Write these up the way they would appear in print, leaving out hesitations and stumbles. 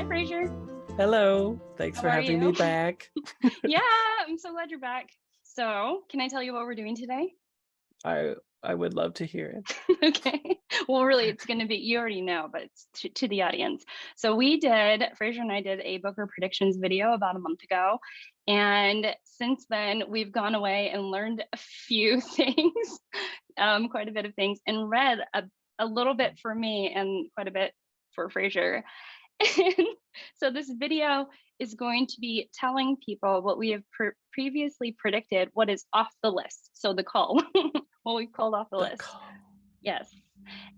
Hi, Fraser. Hello. Thanks for having me back. Yeah, I'm so glad you're back. So, can I tell you what we're doing today? I would love to hear it. Okay. Well, really, it's going to be, you already know, but it's to the audience. So Fraser and I did a Booker predictions video about a month ago. And since then, we've gone away and learned a few things, quite a bit of things, and read a little bit for me and quite a bit for Fraser. And so this video is going to be telling people what we have previously predicted, what is off the list. So the Cull, what we've called off the list. Yes.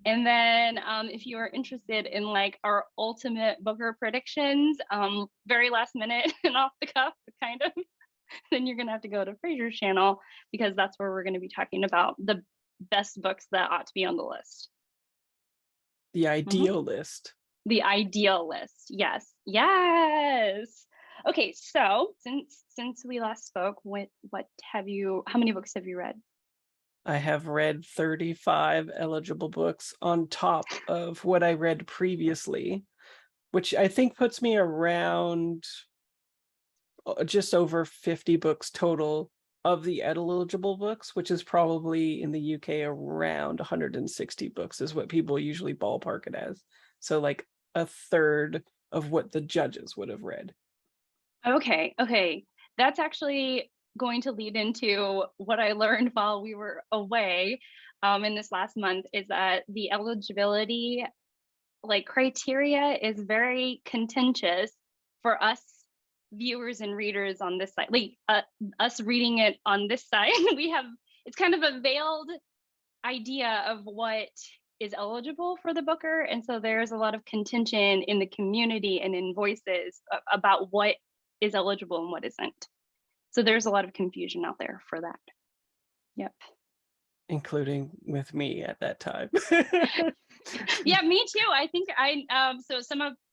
And then if you are interested in like our ultimate Booker predictions, very last minute and off the cuff, kind of, then you're going to have to go to Fraser's channel, because that's where we're going to be talking about the best books that ought to be on the list. The ideal list. The ideal list. Yes. Yes. Okay. So since we last spoke, how many books have you read? I have read 35 eligible books on top of what I read previously, which I think puts me around just over 50 books total of the eligible books, which is probably in the UK around 160 books is what people usually ballpark it as. So like a third of what the judges would have read. Okay. That's actually going to lead into what I learned while we were away in this last month, is that the eligibility criteria is very contentious for us viewers and readers on this side. Us reading it on this side, it's kind of a veiled idea of what is eligible for the Booker, and so there's a lot of contention in the community and in voices about what is eligible and what isn't. So there's a lot of confusion out there for that. Yep. Including with me at that time. Yeah, me too. I think so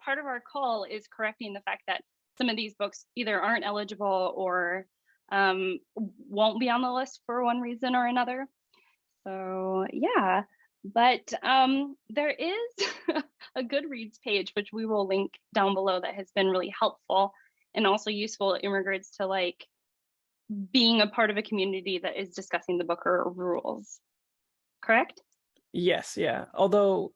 part of our call is correcting the fact that some of these books either aren't eligible or won't be on the list for one reason or another. So yeah. But there is a Goodreads page, which we will link down below, that has been really helpful and also useful in regards to like being a part of a community that is discussing the Booker rules. Correct? Yes, yeah. Although,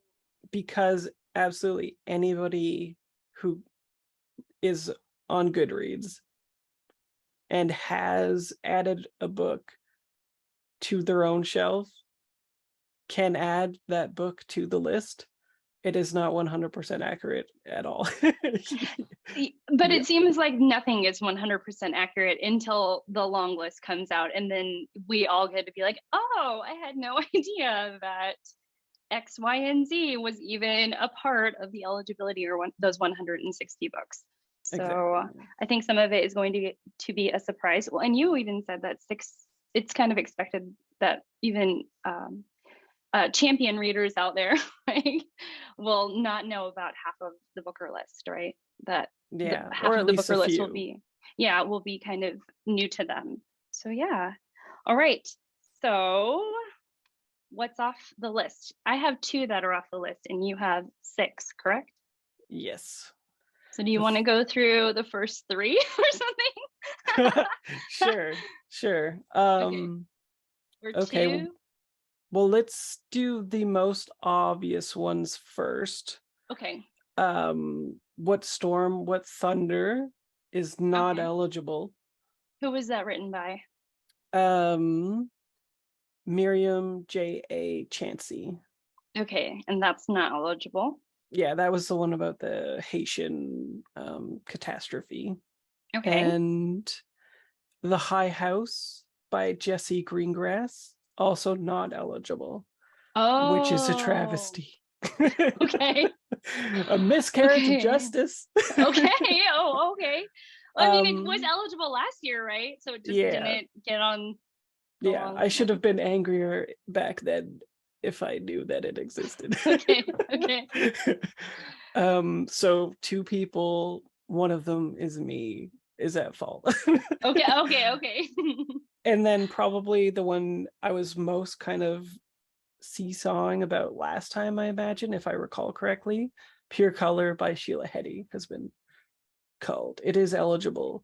because absolutely anybody who is on Goodreads and has added a book to their own shelf can add that book to the list, it is not 100% accurate at all. But it seems like nothing is 100% accurate until the Longlist comes out, and then we all get to be like, oh, I had no idea that X, Y, and Z was even a part of the eligibility or those 160 books. So exactly. I think some of it is going to be a surprise. Well, and you even said that it's kind of expected that even champion readers out there will not know about half of the Booker list, right? That half of the Booker list will be kind of new to them. So yeah. All right. So what's off the list? I have 2 that are off the list and you have 6, correct? Yes. So do you want to go through the first 3 or something? Sure. Okay. Well, let's do the most obvious ones first. Okay. What Storm, What Thunder is not eligible. Who was that written by? Myriam J.A. Chancy. Okay, and that's not eligible. Yeah, that was the one about the Haitian catastrophe. Okay. And The High House by Jessie Greengrass, also not eligible. Oh. Which is a travesty. Okay. A miscarriage of justice. Okay. Oh, okay. Well, I mean, it was eligible last year, right? So it just didn't get on. Yeah, I should have been angrier back then if I knew that it existed. Okay. So 2 people, one of them is me, is at fault. Okay. And then probably the one I was most kind of seesawing about last time, I imagine, if I recall correctly, Pure Color by Sheila Heti has been culled. It is eligible,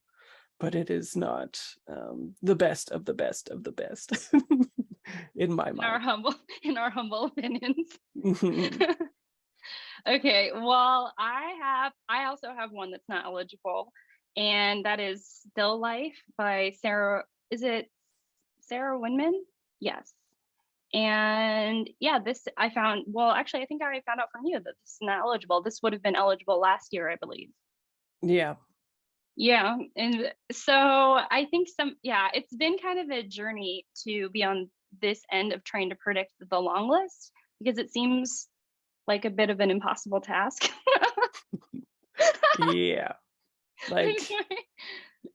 but it is not the best of the best of the best in my mind. In our humble opinions. Okay, well, I also have one that's not eligible, and that is Still Life by Sarah. Is it Sarah Winman? Yes. And yeah, this I found, well, actually, I think I found out from you that this is not eligible. This would have been eligible last year, I believe. Yeah. Yeah. And so I think it's been kind of a journey to be on this end of trying to predict the long list, because it seems like a bit of an impossible task. Yeah. Like,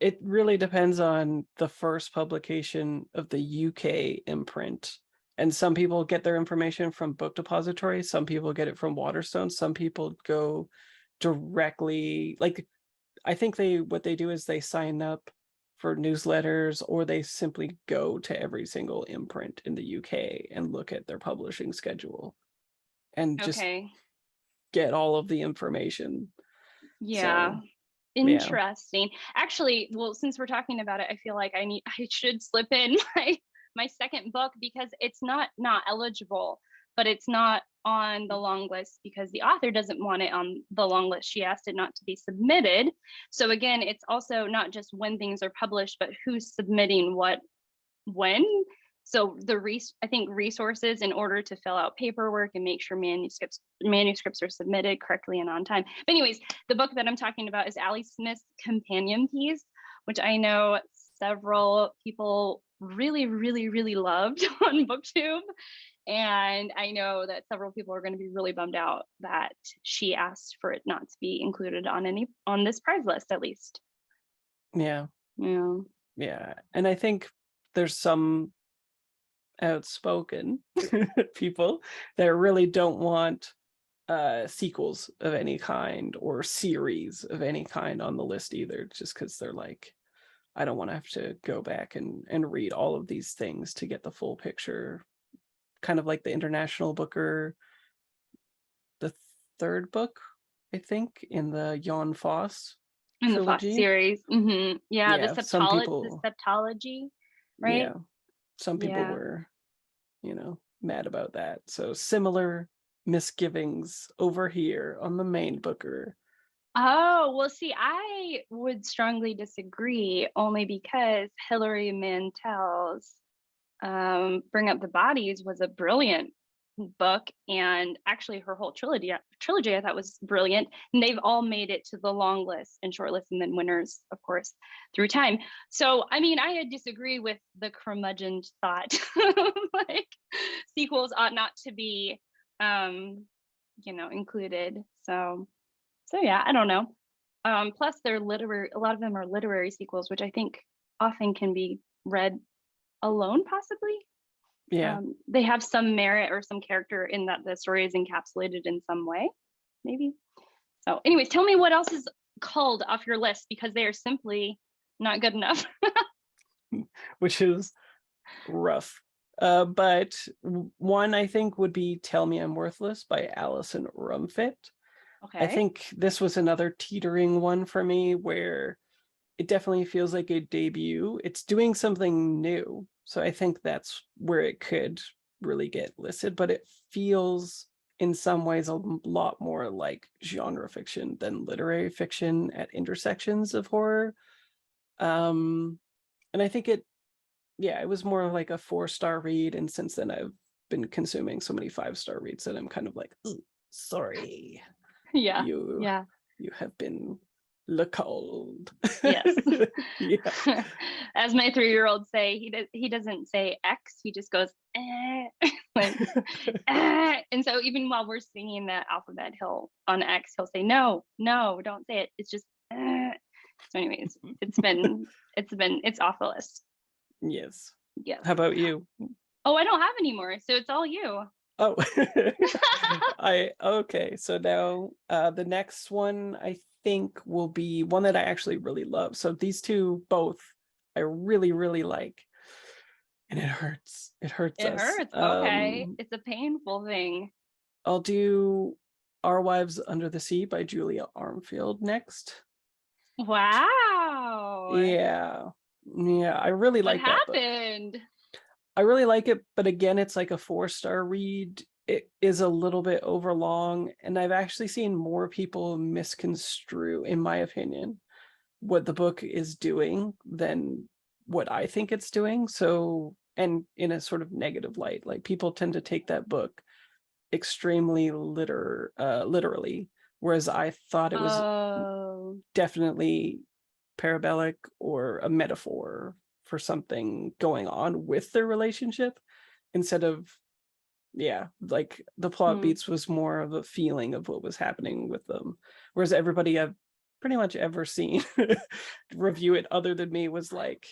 it really depends on the first publication of the UK imprint. And some people get their information from Book Depository, some people get it from Waterstone, some people go directly, like, I think what they do is they sign up for newsletters, or they simply go to every single imprint in the UK and look at their publishing schedule and just get all of the information. Yeah. So, interesting. Yeah. Actually, well, since we're talking about it, I feel like I should slip in my second book, because it's not eligible, but it's not on the long list because the author doesn't want it on the long list. She asked it not to be submitted. So again, it's also not just when things are published, but who's submitting what when. So I think resources in order to fill out paperwork and make sure manuscripts are submitted correctly and on time. But anyways, the book that I'm talking about is Ali Smith's Companion Piece, which I know several people really, really, really loved on BookTube. And I know that several people are going to be really bummed out that she asked for it not to be included on this prize list, at least. Yeah. Yeah. Yeah. And I think there's some outspoken people that really don't want sequels of any kind or series of any kind on the list either, just because they're like, I don't want to have to go back and read all of these things to get the full picture. Kind of like the International Booker, the third book, I think, in the Jan Foss in trilogy. The Foss series. Mm-hmm. Yeah, the septology, right? Yeah, some people were, mad about that. So similar misgivings over here on the main Booker. Oh, well, see, I would strongly disagree, only because Hilary Mantel's Bring Up the Bodies was a brilliant book, and actually her whole trilogy I thought was brilliant, and they've all made it to the long list and short list and then winners, of course, through time. So I mean, I disagree with the curmudgeon thought like sequels ought not to be included. So yeah, I don't know. Plus they're a lot of them are literary sequels, which I think often can be read alone, possibly. Yeah. They have some merit or some character in that the story is encapsulated in some way, maybe. So anyways, tell me what else is culled off your list, because they are simply not good enough. Which is rough. But one I think would be Tell Me I'm Worthless by Alison Rumfitt. Okay. I think this was another teetering one for me, where it definitely feels like a debut. It's doing something new. So I think that's where it could really get listed, but it feels in some ways a lot more like genre fiction than literary fiction at intersections of horror. And I think it was more like a 4-star read. And since then I've been consuming so many 5-star reads that I'm kind of like, sorry. Yeah. You have been culled. Yes. Yeah. As my 3-year-old say, he doesn't say X, he just goes like, and so even while we're singing that alphabet, on X he'll say no, don't say it, it's just So anyways, it's off the list. Yes. Yes. How about you? Oh, I don't have any more, so it's all you. Oh. Okay, so now the next one I think will be one that I actually really love. So these two both I really, really like, and it hurts. It hurts. Okay, it's a painful thing. I'll do Our Wives Under the Sea by Julia Armfield next. Wow. Yeah. I really What like that book. happened? I really like it, but again, it's like a 4-star read. It is a little bit overlong, and I've actually seen more people misconstrue, in my opinion, what the book is doing than what I think it's doing. So, and in a sort of negative light, like people tend to take that book extremely literally, whereas I thought it was definitely parabolic or a metaphor for something going on with their relationship, instead of like the plot beats was more of a feeling of what was happening with them, whereas everybody I've pretty much ever seen review it other than me was like,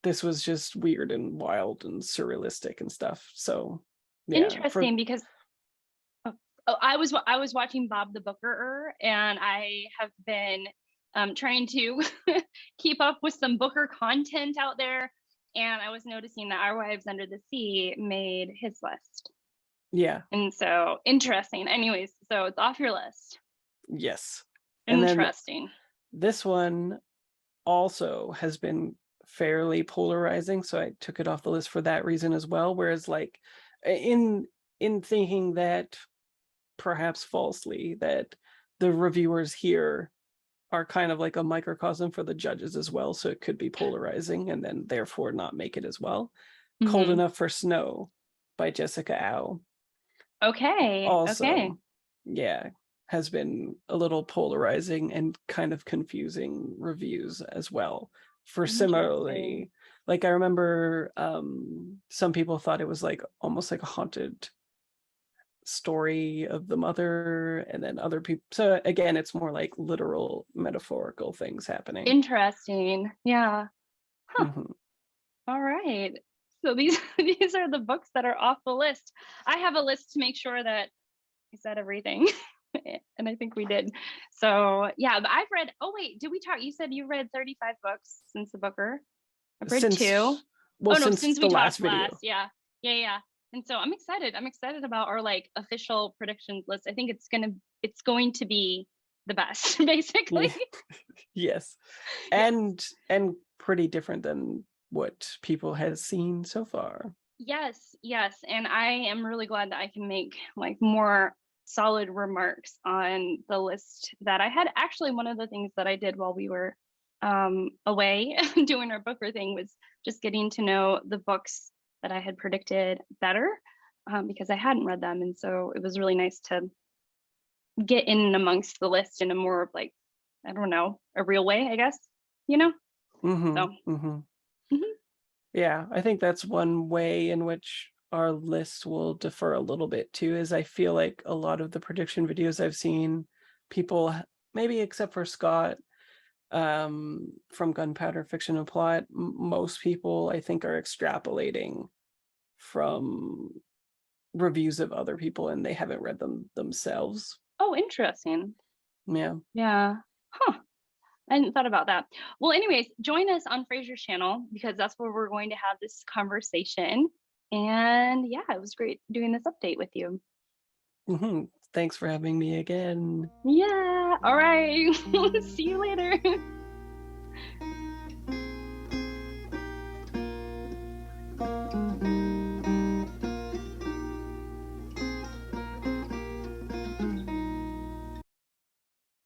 this was just weird and wild and surrealistic and stuff. So Interesting, because I was watching Bob the Booker, and I have been trying to keep up with some Booker content out there, and I was noticing that Our Wives Under the Sea made his list. Yeah. And so interesting. Anyways, so it's off your list. Yes. Interesting. This one also has been fairly polarizing, so I took it off the list for that reason as well. Whereas like in thinking that, perhaps falsely, that the reviewers here are kind of like a microcosm for the judges as well, so it could be polarizing and then therefore not make it as well. Cold Enough for Snow by Jessica Au. Also, has been a little polarizing and kind of confusing reviews as well. For similarly, like I remember some people thought it was like almost like a haunted story of the mother, and then other people, so again, it's more like literal metaphorical things happening. Interesting. Yeah. All right, so these are the books that are off the list. I have a list to make sure that I said everything. And I think we did. So yeah, but I've read, did we talk? You said you read 35 books since the Booker. I've read 2. Since we talked last. Yeah. And so I'm excited. I'm excited about our like official predictions list. I think it's going to be the best, basically. Yes. And pretty different than what people have seen so far. Yes. And I am really glad that I can make like more solid remarks on the list that I had. Actually, one of the things that I did while we were away doing our Booker thing was just getting to know the books that I had predicted better, because I hadn't read them. And so it was really nice to get in amongst the list in a more like, I don't know, a real way, I guess, Yeah, I think that's one way in which our list will differ a little bit too, is I feel like a lot of the prediction videos I've seen, people, maybe except for Scott from Gunpowder Fiction and Plot, most people I think are extrapolating from reviews of other people and they haven't read them themselves. Oh, interesting. Yeah. Huh. I hadn't thought about that. Well, anyways, join us on Fraser's channel, because that's where we're going to have this conversation. And yeah, it was great doing this update with you. Thanks for having me again. Yeah. All right. See you later.